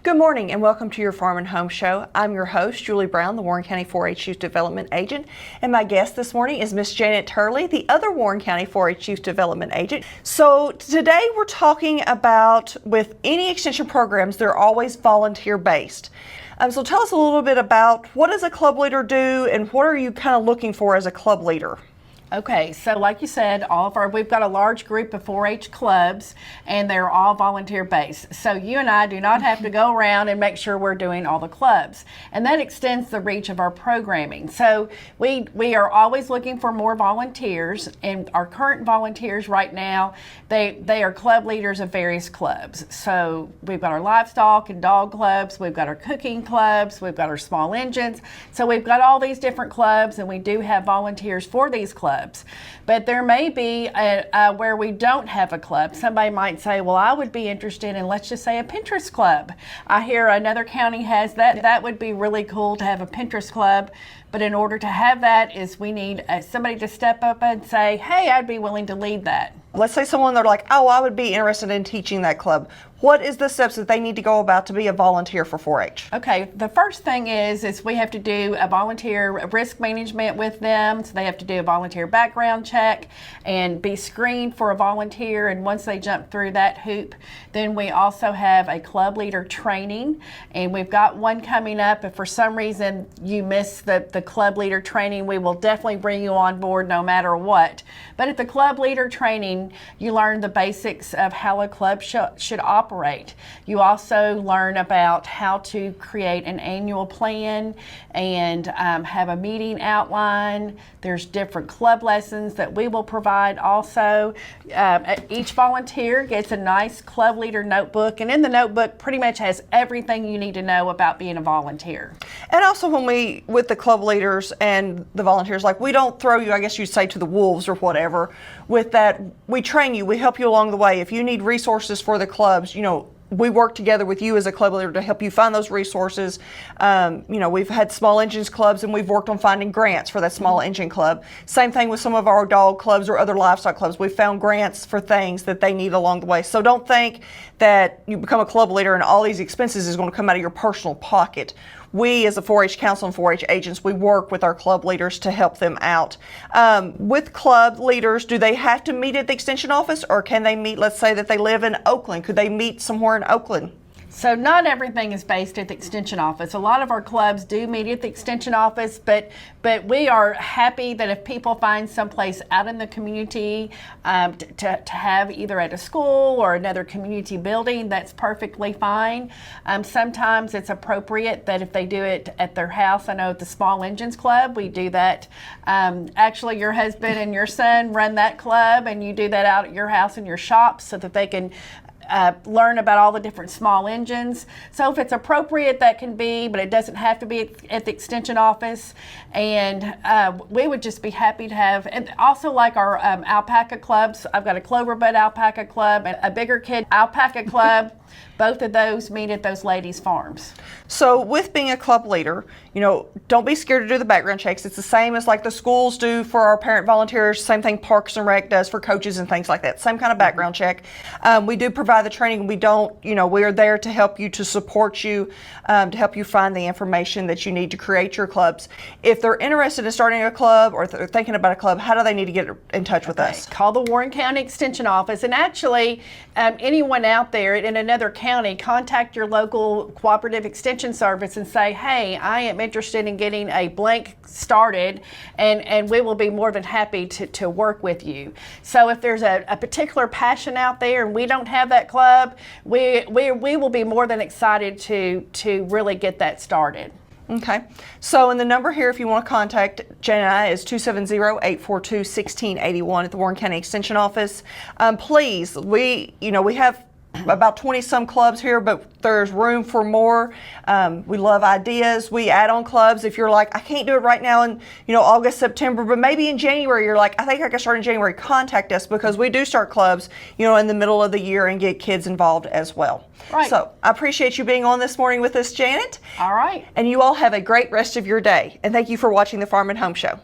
Good morning and welcome to your Farm and Home Show. I'm your host, Julie Brown, the Warren County 4-H Youth Development Agent, and my guest this morning is Miss Janet Turley, the other Warren County 4-H Youth Development Agent. So today we're talking about, with any extension programs, they're always volunteer-based. So tell us a little bit about what does a club leader do and what are you kind of looking for as a club leader? Okay, so like you said, we've got a large group of 4-H clubs and they're all volunteer based. So you and I do not have to go around and make sure we're doing all the clubs. And that extends the reach of our programming. So we are always looking for more volunteers, and our current volunteers right now, they are club leaders of various clubs. So we've got our livestock and dog clubs, we've got our cooking clubs, we've got our small engines. So we've got all these different clubs and we do have volunteers for these clubs. But there may be where we don't have a club. Somebody might say, well, I would be interested in, let's just say, a Pinterest club. I hear another county has that. That would be really cool to have a Pinterest club. But in order to have that is we need somebody to step up and say, hey, I'd be willing to lead that. Let's say someone, they're like, oh, I would be interested in teaching that club. What is the steps that they need to go about to be a volunteer for 4-H? Okay, the first thing is we have to do a volunteer risk management with them. So they have to do a volunteer background check and be screened for a volunteer. And once they jump through that hoop, then we also have a club leader training. And we've got one coming up. If for some reason you miss the club leader training, we will definitely bring you on board no matter what. But at the club leader training, you learn the basics of how a club should operate. You also learn about how to create an annual plan and have a meeting outline. There's different club lessons that we will provide also. Each volunteer gets a nice club leader notebook, and in the notebook pretty much has everything you need to know about being a volunteer. And also with the club leaders and the volunteers, like we don't throw you, I guess you'd say, to the wolves or whatever. With that, we train you, we help you along the way. If you need resources for the clubs, we work together with you as a club leader to help you find those resources. We've had small engines clubs and we've worked on finding grants for that small engine club. Same thing with some of our dog clubs or other livestock clubs. We've found grants for things that they need along the way. So don't think that you become a club leader and all these expenses is going to come out of your personal pocket. We, as a 4-H Council and 4-H agents, we work with our club leaders to help them out. With club leaders, do they have to meet at the extension office, or can they meet, let's say that they live in Oakland, could they meet somewhere in Oakland? So not everything is based at the extension office. A lot of our clubs do meet at the extension office, but we are happy that if people find someplace out in the community to have either at a school or another community building, that's perfectly fine. Sometimes it's appropriate that if they do it at their house. I know at the Small Engines Club, we do that. Actually, your husband and your son run that club, and you do that out at your house and your shop so that they can learn about all the different small engines. So if it's appropriate, that can be, but it doesn't have to be at the extension office. And we would just be happy to have, and also like our alpaca clubs. I've got a Cloverbud alpaca club and a bigger kid alpaca club. Both of those meet at those ladies' farms. So with being a club leader, don't be scared to do the background checks. It's the same as like the schools do for our parent volunteers, same thing Parks and Rec does for coaches and things like that. Same kind of background check. We do provide the training. We are there to help you, to support you, to help you find the information that you need to create your clubs. If they're interested in starting a club or they're thinking about a club, how do they need to get in touch with us? Call the Warren County Extension Office, and actually anyone out there in another county, contact your local cooperative extension service and say, hey, I am interested in getting a blank started, and we will be more than happy to work with you. So if there's a particular passion out there and we don't have that club, we will be more than excited to really get that started. Okay, so in the number here, if you want to contact Jen and I, is 270-842-1681 at the Warren County Extension Office. Please, we have about 20 some clubs here, but there's room for more. We love ideas. We add on clubs. If you're like, I can't do it right now in August, September, but maybe in January, you're like, I think I can start in January, contact us, because we do start clubs in the middle of the year and get kids involved as well. Right. So I appreciate you being on this morning with us, Janet. All right. And you all have a great rest of your day. And thank you for watching the Farm and Home Show.